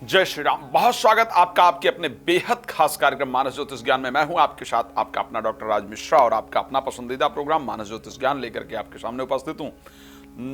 जय श्री राम। बहुत स्वागत आपका आपके अपने बेहद खास कार्यक्रम मानस ज्योतिष ज्ञान में। मैं हूं आपके साथ आपका अपना डॉक्टर राज मिश्रा और आपका अपना पसंदीदा प्रोग्राम मानस ज्योतिष ज्ञान लेकर के आपके सामने उपस्थित हूं।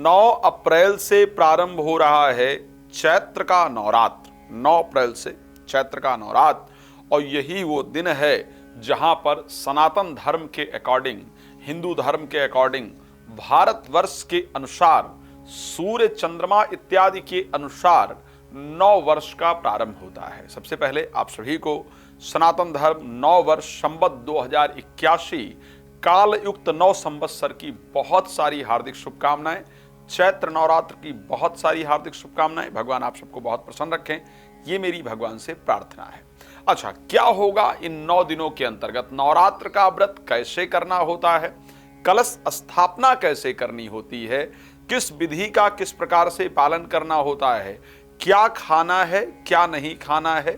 9 अप्रैल से प्रारंभ हो रहा है चैत्र का नवरात्र। 9 अप्रैल से चैत्र का नवरात्र, और यही वो दिन है जहां पर सनातन धर्म के अकॉर्डिंग, हिंदू धर्म के अकॉर्डिंग, भारतवर्ष के अनुसार, सूर्य चंद्रमा इत्यादि के अनुसार 9 वर्ष का प्रारंभ होता है। सबसे पहले आप सभी को सनातन धर्म 9 वर्ष संवत 2081 काल युक्त 9 संवत्सर की बहुत सारी हार्दिक शुभकामनाएं। चैत्र नवरात्र की बहुत सारी हार्दिक शुभकामनाएं। भगवान आप सबको बहुत प्रसन्न रखें, ये मेरी भगवान से प्रार्थना है। अच्छा, क्या होगा इन 9 दिनों के अंतर्गत? नवरात्र का व्रत कैसे करना होता है, कलश स्थापना कैसे करनी होती है, किस विधि का किस प्रकार से पालन करना होता है, क्या खाना है क्या नहीं खाना है,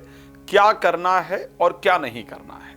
क्या करना है और क्या नहीं करना है।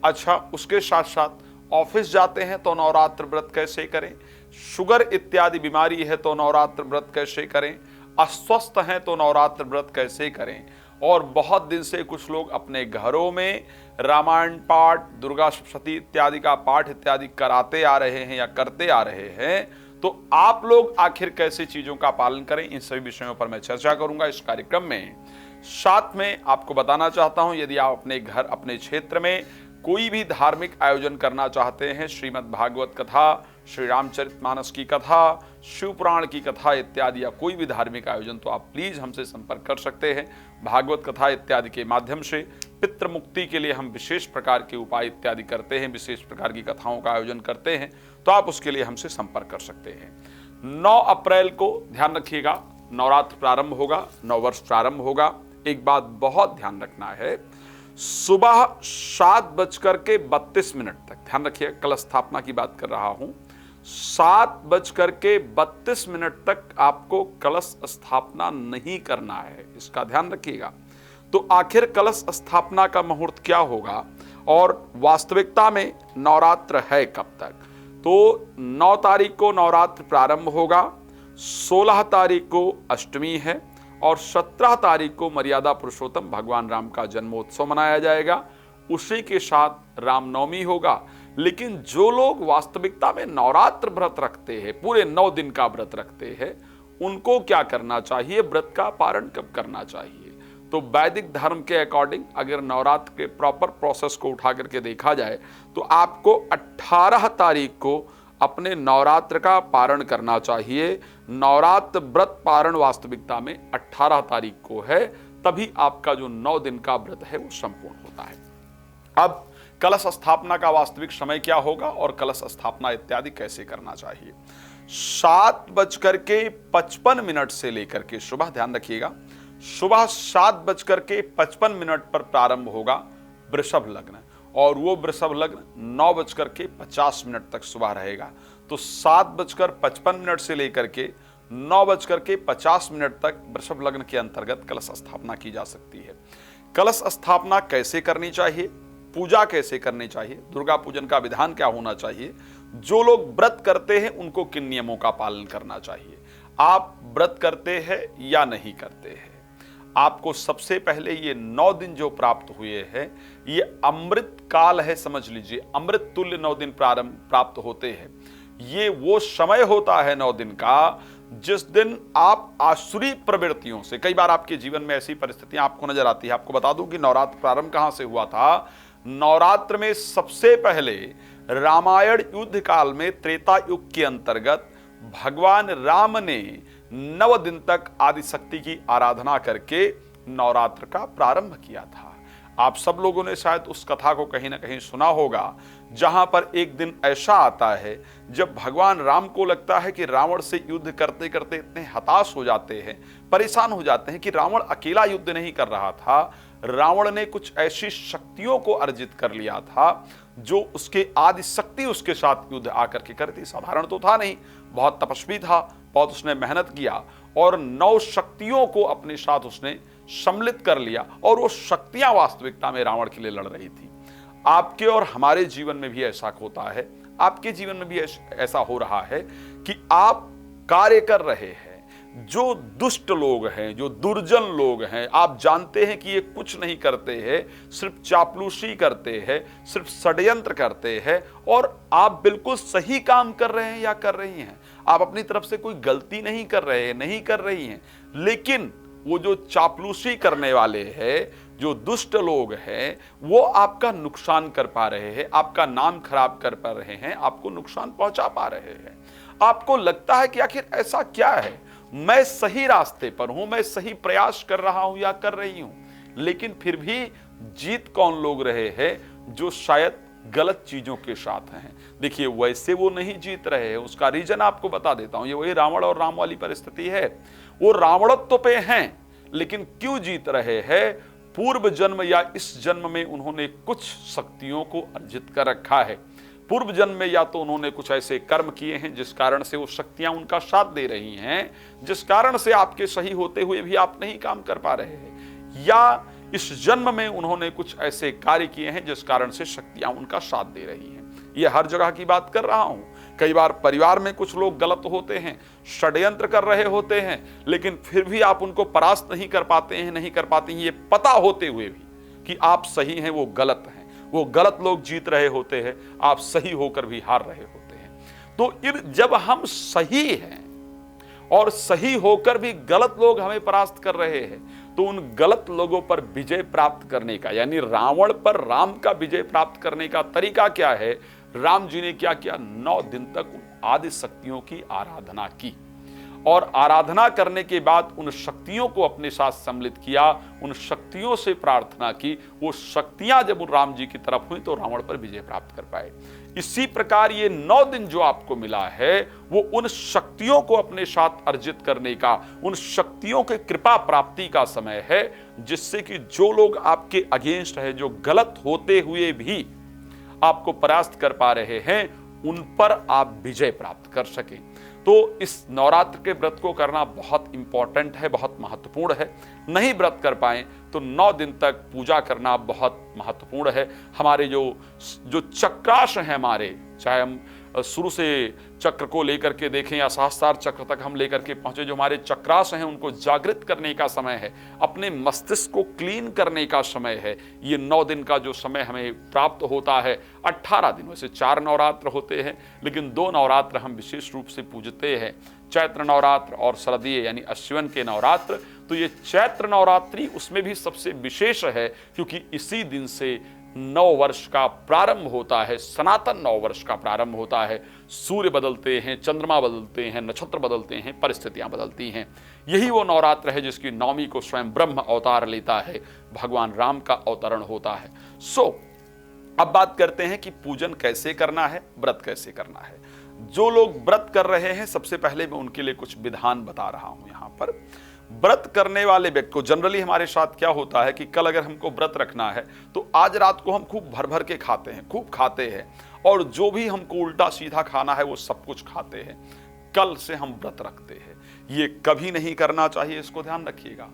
अच्छा, उसके साथ साथ ऑफिस जाते हैं तो नवरात्र व्रत कैसे करें, शुगर इत्यादि बीमारी है तो नवरात्र व्रत कैसे करें, अस्वस्थ हैं तो नवरात्र व्रत कैसे करें। और बहुत दिन से कुछ लोग अपने घरों में रामायण पाठ, दुर्गा सप्तशती इत्यादि का पाठ इत्यादि कराते आ रहे हैं या करते आ रहे हैं, तो आप लोग आखिर कैसे चीजों का पालन करें, इन सभी विषयों पर मैं चर्चा करूंगा इस कार्यक्रम में। साथ में आपको बताना चाहता हूं, यदि आप अपने घर, अपने क्षेत्र में कोई भी धार्मिक आयोजन करना चाहते हैं, श्रीमद् भागवत कथा, श्री रामचरितमानस की कथा, शिव पुराण की कथा इत्यादि, या कोई भी धार्मिक आयोजन, तो आप प्लीज हमसे संपर्क कर सकते हैं। भागवत कथा इत्यादि के माध्यम से पितृ मुक्ति के लिए हम विशेष प्रकार के उपाय इत्यादि करते हैं, विशेष प्रकार की कथाओं का आयोजन करते हैं, तो आप उसके लिए हमसे संपर्क कर सकते हैं। 9 अप्रैल को ध्यान रखिएगा, नवरात्र प्रारंभ होगा, 9 वर्ष प्रारंभ होगा। एक बात बहुत ध्यान रखना है, सुबह 7:32 तक, ध्यान रखिए, कल स्थापना की बात कर रहा हूं, 7:32 तक आपको कलश स्थापना नहीं करना है, इसका ध्यान रखिएगा। तो आखिर कलश स्थापना का मुहूर्त क्या होगा और वास्तविकता में नवरात्र है कब तक? तो 9 तारीख को नवरात्र प्रारंभ होगा, 16 तारीख को अष्टमी है और 17 तारीख को मर्यादा पुरुषोत्तम भगवान राम का जन्मोत्सव मनाया जाएगा। उसी के साथ रामनवमी होगा। लेकिन जो लोग वास्तविकता में नवरात्र व्रत रखते हैं, पूरे 9 दिन का व्रत रखते हैं, उनको क्या करना चाहिए, व्रत का पारण कब करना चाहिए? तो वैदिक धर्म के अकॉर्डिंग अगर नवरात्र के प्रॉपर प्रोसेस को उठा करके देखा जाए तो आपको 18 तारीख को अपने नवरात्र का पारण करना चाहिए। नवरात्र व्रत पारण वास्तविकता में 18 तारीख को है, तभी आपका जो 9 दिन का व्रत है वो संपूर्ण होता है। अब कलश स्थापना का वास्तविक समय क्या होगा और कलश स्थापना इत्यादि कैसे करना चाहिए? 7:55 से लेकर के सुबह, ध्यान रखिएगा, सुबह 7:55 पर प्रारंभ होगा वृषभ लग्न, और वो वृषभ लग्न 9:50 तक सुबह रहेगा। तो 7:55 से लेकर के 9:50 तक वृषभ लग्न के अंतर्गत कलश स्थापना की जा सकती है। कलश स्थापना कैसे करनी चाहिए, पूजा कैसे करनी चाहिए, दुर्गा पूजन का विधान क्या होना चाहिए, जो लोग व्रत करते हैं उनको किन नियमों का पालन करना चाहिए, आप व्रत करते हैं या नहीं करते हैं, आपको सबसे पहले ये 9 दिन जो प्राप्त हुए हैं, ये अमृत काल है, समझ लीजिए, अमृत तुल्य 9 दिन प्राप्त होते हैं। ये वो समय होता है 9 दिन का जिस दिन आप आसुरी प्रवृत्तियों से, कई बार आपके जीवन में ऐसी परिस्थितियां आपको नजर आती है। आपको बता दूं कि नवरात्र प्रारंभ कहां से हुआ था। नवरात्र में सबसे पहले रामायण युद्ध काल में, त्रेता युग के अंतर्गत, भगवान राम ने 9 दिन तक आदिशक्ति की आराधना करके नवरात्र का प्रारंभ किया था। आप सब लोगों ने शायद उस कथा को कहीं ना कहीं सुना होगा, जहां पर एक दिन ऐसा आता है जब भगवान राम को लगता है कि रावण से युद्ध करते करते इतने हताश हो जाते हैं, परेशान हो जाते हैं कि रावण अकेला युद्ध नहीं कर रहा था, रावण ने कुछ ऐसी शक्तियों को अर्जित कर लिया था जो उसके आदि शक्ति उसके साथ युद्ध आकर के करती। साधारण तो था नहीं, बहुत तपस्वी था, बहुत उसने मेहनत किया और 9 शक्तियों को अपने साथ उसने सम्मिलित कर लिया, और वो शक्तियां वास्तविकता में रावण के लिए लड़ रही थी। आपके और हमारे जीवन में भी ऐसा होता है, आपके जीवन में भी ऐसा हो रहा है कि आप कार्य कर रहे हैं, जो दुष्ट लोग हैं, जो दुर्जन लोग हैं, आप जानते हैं कि ये कुछ नहीं करते हैं, सिर्फ चापलूसी करते हैं, सिर्फ षड्यंत्र करते हैं, और आप बिल्कुल सही काम कर रहे हैं या कर रही हैं, आप अपनी तरफ से कोई गलती नहीं कर रहे हैं, नहीं कर रही हैं, लेकिन वो जो चापलूसी करने वाले हैं, जो दुष्ट लोग हैं, वो आपका नुकसान कर पा रहे हैं, आपका नाम खराब कर पा रहे हैं, आपको नुकसान पहुंचा पा रहे हैं। आपको लगता है कि आखिर ऐसा क्या है, मैं सही रास्ते पर हूं, मैं सही प्रयास कर रहा हूं या कर रही हूं, लेकिन फिर भी जीत कौन लोग रहे हैं, जो शायद गलत चीजों के साथ हैं। देखिए, वैसे वो नहीं जीत रहे हैं, उसका रीजन आपको बता देता हूं। ये वही रावण और राम वाली परिस्थिति है। वो रावणत्व पे हैं, लेकिन क्यों जीत रहे हैं? पूर्व जन्म या इस जन्म में उन्होंने कुछ शक्तियों को अर्जित कर रखा है। पूर्व जन्म में या तो उन्होंने कुछ ऐसे कर्म किए हैं जिस कारण से वो शक्तियां उनका साथ दे रही हैं, जिस कारण से आपके सही होते हुए भी आप नहीं काम कर पा रहे हैं, या इस जन्म में उन्होंने कुछ ऐसे कार्य किए हैं जिस कारण से शक्तियां उनका साथ दे रही हैं। ये हर जगह की बात कर रहा हूं। कई बार परिवार में कुछ लोग गलत होते हैं, षड्यंत्र कर रहे होते हैं, लेकिन फिर भी आप उनको परास्त नहीं कर पाते हैं, नहीं कर पाते हैं, ये पता होते हुए भी कि आप सही हैं, वो गलत हैं। वो गलत लोग जीत रहे होते हैं, आप सही होकर भी हार रहे होते हैं। तो जब हम सही हैं और सही होकर भी गलत लोग हमें परास्त कर रहे हैं, तो उन गलत लोगों पर विजय प्राप्त करने का, यानी रावण पर राम का विजय प्राप्त करने का तरीका क्या है? राम जी ने क्या किया? 9 दिन तक उन आदि शक्तियों की आराधना की, और आराधना करने के बाद उन शक्तियों को अपने साथ सम्मिलित किया, उन शक्तियों से प्रार्थना की। वो शक्तियां जब उन राम जी की तरफ हुई तो रावण पर विजय प्राप्त कर पाए। इसी प्रकार ये 9 दिन जो आपको मिला है, वो उन शक्तियों को अपने साथ अर्जित करने का, उन शक्तियों के कृपा प्राप्ति का समय है, जिससे कि जो लोग आपके अगेंस्ट है, जो गलत होते हुए भी आपको परास्त कर पा रहे हैं, उन पर आप विजय प्राप्त कर सकें। तो इस नवरात्र के व्रत को करना बहुत इंपॉर्टेंट है, बहुत महत्वपूर्ण है। नहीं व्रत कर पाए तो 9 दिन तक पूजा करना बहुत महत्वपूर्ण है। हमारे जो चक्रास हैं हमारे, चाहे हम शुरू से चक्र को लेकर के देखें या सहस्त्रार चक्र तक हम लेकर के पहुंचे, जो हमारे चक्रास हैं उनको जागृत करने का समय है, अपने मस्तिष्क को क्लीन करने का समय है। ये 9 दिन का जो समय हमें प्राप्त होता है, 18 दिन, वैसे 4 नवरात्र होते हैं, लेकिन 2 नवरात्र हम विशेष रूप से पूजते हैं, चैत्र नवरात्र और शरदीय यानी अश्विन के नवरात्र। तो ये चैत्र नवरात्रि उसमें भी सबसे विशेष है, क्योंकि इसी दिन से नव वर्ष का प्रारंभ होता है, सनातन नव वर्ष का प्रारंभ होता है। सूर्य बदलते हैं, चंद्रमा बदलते हैं, नक्षत्र बदलते हैं, परिस्थितियां बदलती हैं। यही वो नवरात्र है जिसकी नवमी को स्वयं ब्रह्म अवतार लेता है, भगवान राम का अवतरण होता है। अब बात करते हैं कि पूजन कैसे करना है, व्रत कैसे करना है। जो लोग व्रत कर रहे हैं, सबसे पहले मैं उनके लिए कुछ विधान बता रहा हूं। यहां पर व्रत करने वाले व्यक्ति को जनरली हमारे साथ क्या होता है कि कल अगर हमको व्रत रखना है तो आज रात को हम खूब भर भर के खाते हैं, खूब खाते हैं, और जो भी हमको उल्टा सीधा खाना है वो सब कुछ खाते हैं। कल से हम व्रत रखते हैं, ये कभी नहीं करना चाहिए, इसको ध्यान रखिएगा।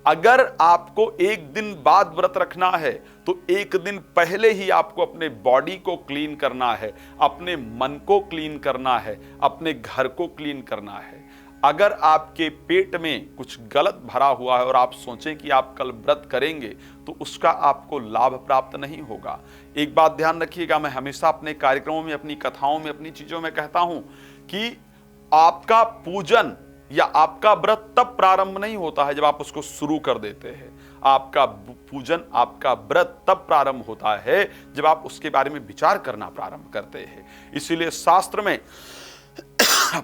अगर आपको एक दिन बाद व्रत रखना है तो एक दिन पहले ही आपको अपने बॉडी को क्लीन करना है, अपने मन को क्लीन करना है, अपने घर को क्लीन करना है। अगर आपके पेट में कुछ गलत भरा हुआ है और आप सोचें कि आप कल व्रत करेंगे तो उसका आपको लाभ प्राप्त नहीं होगा। एक बात ध्यान रखिएगा, मैं हमेशा अपने कार्यक्रमों में, अपनी कथाओं में, अपनी चीजों में कहता हूं कि आपका पूजन या आपका व्रत तब प्रारंभ नहीं होता है जब आप उसको शुरू कर देते हैं। आपका पूजन, आपका व्रत तब प्रारंभ होता है जब आप उसके बारे में विचार करना प्रारंभ करते हैं। इसीलिए शास्त्र में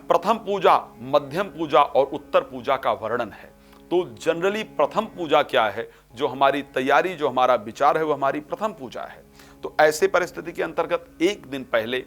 प्रथम पूजा, मध्यम पूजा और उत्तर पूजा का वर्णन है। तो जनरली प्रथम पूजा क्या है? जो हमारी तैयारी, जो हमारा विचार है, वो हमारी प्रथम पूजा है। तो ऐसे परिस्थिति के अंतर्गत एक दिन पहले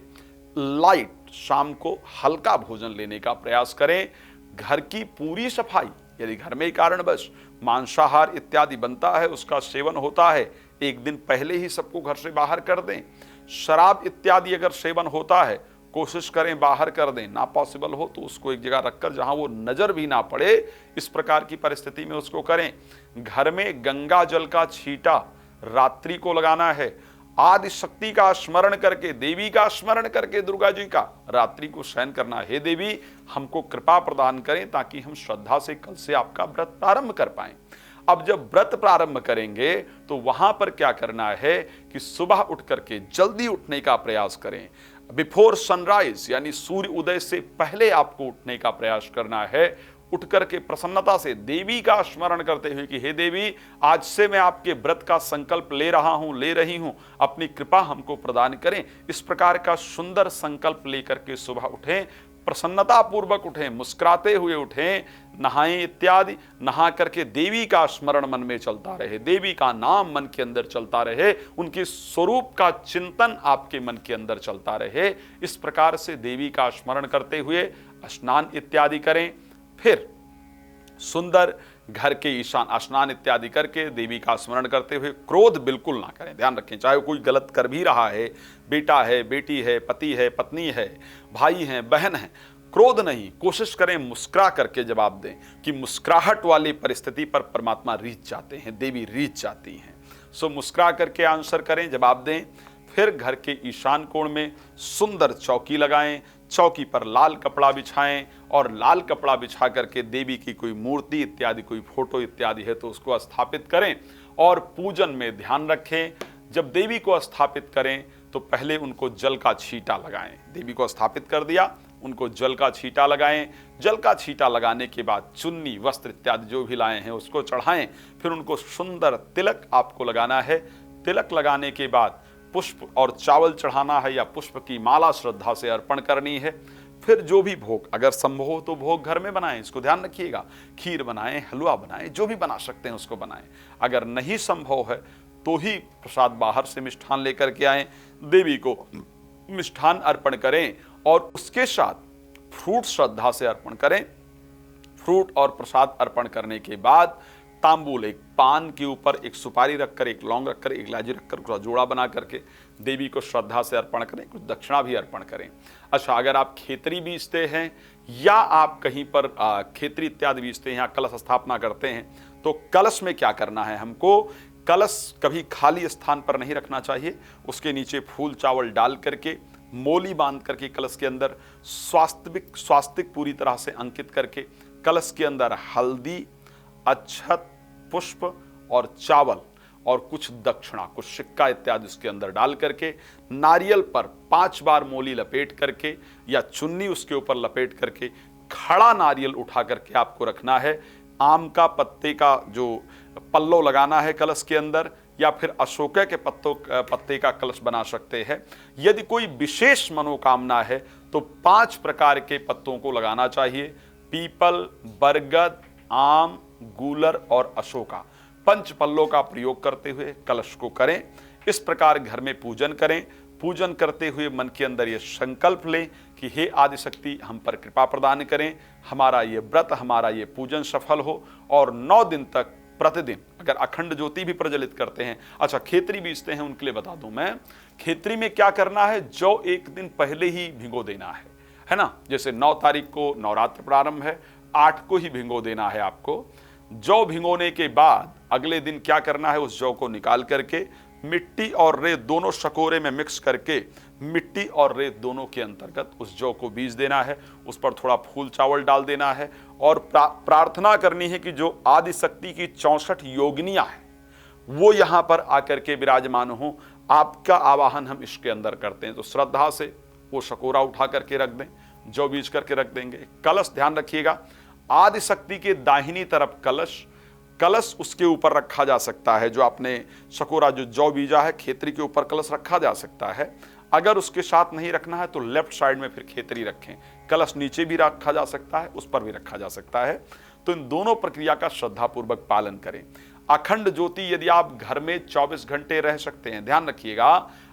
लाइट, शाम को हल्का भोजन लेने का प्रयास करें। घर की पूरी सफाई, यदि घर में कारणवश मांसाहार इत्यादि बनता है, उसका सेवन होता है, एक दिन पहले ही सबको घर से बाहर कर दें। शराब इत्यादि अगर सेवन होता है, कोशिश करें बाहर कर दें। ना पॉसिबल हो तो उसको एक जगह रखकर जहां वो नजर भी ना पड़े, इस प्रकार की परिस्थिति में उसको करें। घर में गंगा जल का छींटा रात्रि को लगाना है। आदि शक्ति का स्मरण करके, देवी का स्मरण करके दुर्गा जी का रात्रि को शयन करना। हे देवी, हमको कृपा प्रदान करें ताकि हम श्रद्धा से कल से आपका व्रत प्रारंभ कर पाएं। अब जब व्रत प्रारंभ करेंगे तो वहां पर क्या करना है कि सुबह उठ करके जल्दी उठने का प्रयास करें। बिफोर सनराइज यानी सूर्य उदय से पहले आपको उठने का प्रयास करना है। उठ करके प्रसन्नता से देवी का स्मरण करते हुए कि हे देवी, आज से मैं आपके व्रत का संकल्प ले रहा हूं, ले रही हूं, अपनी कृपा हमको प्रदान करें। इस प्रकार का सुंदर संकल्प लेकर के सुबह उठें, प्रसन्नता पूर्वक उठें, मुस्कुराते हुए उठें, नहाएं इत्यादि। नहा करके देवी का स्मरण मन में चलता रहे, देवी का नाम मन के अंदर चलता रहे, उनके स्वरूप का चिंतन आपके मन के अंदर चलता रहे। इस प्रकार से देवी का स्मरण करते हुए स्नान इत्यादि करें। फिर सुंदर घर के ईशान स्नान इत्यादि करके देवी का स्मरण करते हुए क्रोध बिल्कुल ना करें। ध्यान रखें, चाहे कोई गलत कर भी रहा है, बेटा है, बेटी है, पति है, पत्नी है, भाई है, बहन है, क्रोध नहीं, कोशिश करें मुस्कुरा करके जवाब दें कि मुस्कुराहट वाली परिस्थिति पर परमात्मा रीझ जाते हैं, देवी रीझ जाती हैं। सो मुस्कुरा करके आंसर करें, जवाब दें। फिर घर के ईशान कोण में सुंदर चौकी लगाएं, चौकी पर लाल कपड़ा बिछाएं और लाल कपड़ा बिछा करके देवी की कोई मूर्ति इत्यादि, कोई फोटो इत्यादि है तो उसको स्थापित करें और पूजन में ध्यान रखें। जब देवी को स्थापित करें तो पहले उनको जल का छींटा लगाएं। देवी को स्थापित कर दिया, उनको जल का छींटा लगाएं। जल का छींटा लगाने के बाद चुन्नी, वस्त्र इत्यादि जो भी लाए हैं उसको चढ़ाएं। फिर उनको सुंदर तिलक आपको लगाना है। तिलक लगाने के बाद पुष्प और चावल चढ़ाना है या पुष्प की माला श्रद्धा से अर्पण करनी है। फिर जो भी भोग, अगर संभव हो तो भोग घर में बनाएं, इसको ध्यान रखिएगा। खीर बनाएं, हलवा बनाएं, जो भी बना सकते हैं उसको बनाएं। अगर नहीं संभव है तो ही प्रसाद बाहर से मिष्ठान लेकर के आएं, देवी को मिष्ठान अर्पण करें और उसके साथ फ्रूट श्रद्धा से अर्पण करें। फ्रूट और प्रसाद अर्पण करने के बाद तांबूल, एक पान के ऊपर एक सुपारी रखकर, एक लौंग रखकर, एक इलायची रखकर उसका जोड़ा बना करके देवी को श्रद्धा से अर्पण करें। कुछ दक्षिणा भी अर्पण करें। अच्छा, अगर आप खेतरी बीजते हैं या आप कहीं पर खेतरी इत्यादि बीजते हैं या कलश स्थापना करते हैं तो कलश में क्या करना है हमको, कलश कभी खाली स्थान पर नहीं रखना चाहिए। उसके नीचे फूल चावल डाल करके, मोली बांध करके कलश के अंदर स्वास्तिक पूरी तरह से अंकित करके कलश के अंदर हल्दी, अक्षत, पुष्प और चावल और कुछ दक्षिणा, कुछ सिक्का इत्यादि उसके अंदर डाल करके नारियल पर 5 बार मोली लपेट करके या चुन्नी उसके ऊपर लपेट करके खड़ा नारियल उठा करके आपको रखना है। आम का पत्ते का जो पल्लो लगाना है कलश के अंदर या फिर अशोक के पत्ते का कलश बना सकते हैं। यदि कोई विशेष मनोकामना है तो 5 प्रकार के पत्तों को लगाना चाहिए। पीपल, बरगद, आम, गूलर और अशोका, 5 पल्लों का प्रयोग करते हुए कलश को करें। इस प्रकार घर में पूजन करें। पूजन करते हुए मन के अंदर ये संकल्प लें कि हे आदिशक्ति, हम पर कृपा प्रदान करें, हमारा ये व्रत, हमारा ये पूजन सफल हो। और 9 दिन तक प्रतिदिन अगर अखंड ज्योति भी प्रज्वलित करते हैं। अच्छा, खेतरी बीजते हैं उनके लिए बता दूं मैं, खेतरी में क्या करना है, जौ एक दिन पहले ही भिगो देना है ना। जैसे 9 तारीख को नवरात्र प्रारंभ है, 8 को ही भिगो देना है आपको। जौ भिगोने के बाद अगले दिन क्या करना है, उस जौ को निकाल करके मिट्टी और रेत दोनों शकोरे में मिक्स करके मिट्टी और रेत दोनों के अंतर्गत उस जौ को बीज देना है। उस पर थोड़ा फूल चावल डाल देना है और प्रार्थना करनी है कि जो आदिशक्ति की 64 योगिनियां हैं वो यहां पर आकर के विराजमान हो। आपका आवाहन हम इसके अंदर करते हैं तो श्रद्धा से वो शकोरा उठा करके रख दें, जौ बीज करके रख देंगे। कलश ध्यान रखिएगा, आदिशक्ति के दाहिनी तरफ कलश उसके ऊपर रखा जा सकता है। जो आपने शकोरा जो जौ बीजा है, खेतरी के ऊपर कलश रखा जा सकता है। अगर उसके साथ नहीं रखना है तो लेफ्ट साइड में फिर खेतरी रखें। कलश नीचे भी रखा जा सकता है, उस पर भी रखा जा सकता है। तो इन दोनों प्रक्रिया का श्रद्धापूर्वक पालन करें। अखंड ज्योति यदि आप घर में 24 घंटे रह सकते हैं, ध्यान रखिएगा,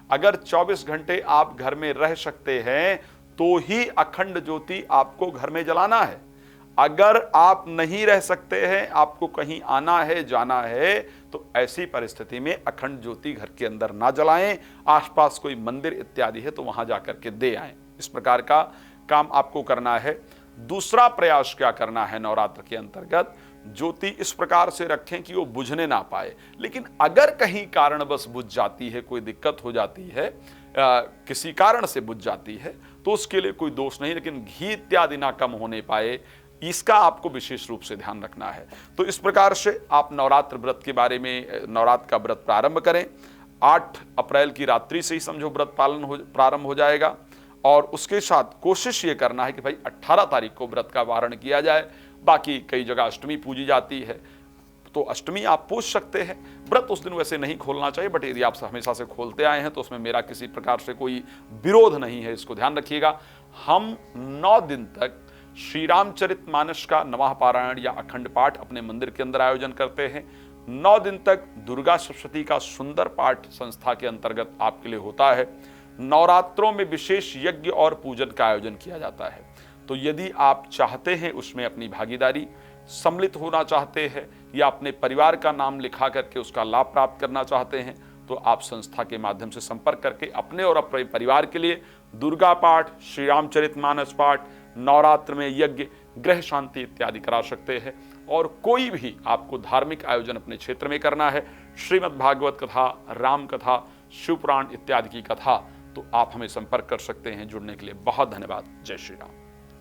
अगर 24 घंटे आप घर में रह सकते हैं तो ही अखंड ज्योति आपको घर में जलाना है। अगर आप नहीं रह सकते हैं, आपको कहीं आना है, जाना है, तो ऐसी परिस्थिति में अखंड ज्योति घर के अंदर ना जलाएं। आसपास कोई मंदिर इत्यादि है तो वहां जाकर के दे आएं। इस प्रकार का काम आपको करना है। दूसरा प्रयास क्या करना है नवरात्र के अंतर्गत, ज्योति इस प्रकार से रखें कि वो बुझने ना पाए। लेकिन अगर कहीं कारणवश बुझ जाती है, कोई दिक्कत हो जाती है, किसी कारण से बुझ जाती है, तो उसके लिए कोई दोष नहीं, लेकिन घी इत्यादि ना कम होने पाए, इसका आपको विशेष रूप से ध्यान रखना है। तो इस प्रकार से आप नवरात्र व्रत के बारे में, नवरात्र का व्रत प्रारंभ करें। 8 अप्रैल की रात्रि से ही समझो व्रत पालन प्रारंभ हो जाएगा। और उसके साथ कोशिश ये करना है कि भाई 18 तारीख को व्रत का वारण किया जाए। बाकी कई जगह अष्टमी पूजी जाती है, तो अष्टमी आप पूछ सकते हैं। व्रत उस दिन वैसे नहीं खोलना चाहिए, बट यदि आप हमेशा से खोलते आए हैं तो उसमें मेरा किसी प्रकार से कोई विरोध नहीं है, इसको ध्यान रखिएगा। हम 9 दिन तक श्री रामचरितमानस का नवाह पारायण या अखंड पाठ अपने मंदिर के अंदर आयोजन करते हैं। 9 दिन तक दुर्गा सप्तशती का सुंदर पाठ संस्था के अंतर्गत आपके लिए होता है। नवरात्रों में विशेष यज्ञ और पूजन का आयोजन किया जाता है। तो यदि आप चाहते हैं उसमें अपनी भागीदारी, सम्मिलित होना चाहते हैं या अपने परिवार का नाम लिखा करके उसका लाभ प्राप्त करना चाहते हैं, तो आप संस्था के माध्यम से संपर्क करके अपने और अपने परिवार के लिए दुर्गा पाठ, श्री रामचरितमानस पाठ, नवरात्र में यज्ञ, ग्रह शांति इत्यादि करा सकते हैं। और कोई भी आपको धार्मिक आयोजन अपने क्षेत्र में करना है, श्रीमद् भागवत कथा, राम कथा, शिव पुराण इत्यादि की कथा, तो आप हमें संपर्क कर सकते हैं। जुड़ने के लिए बहुत धन्यवाद। जय श्री राम।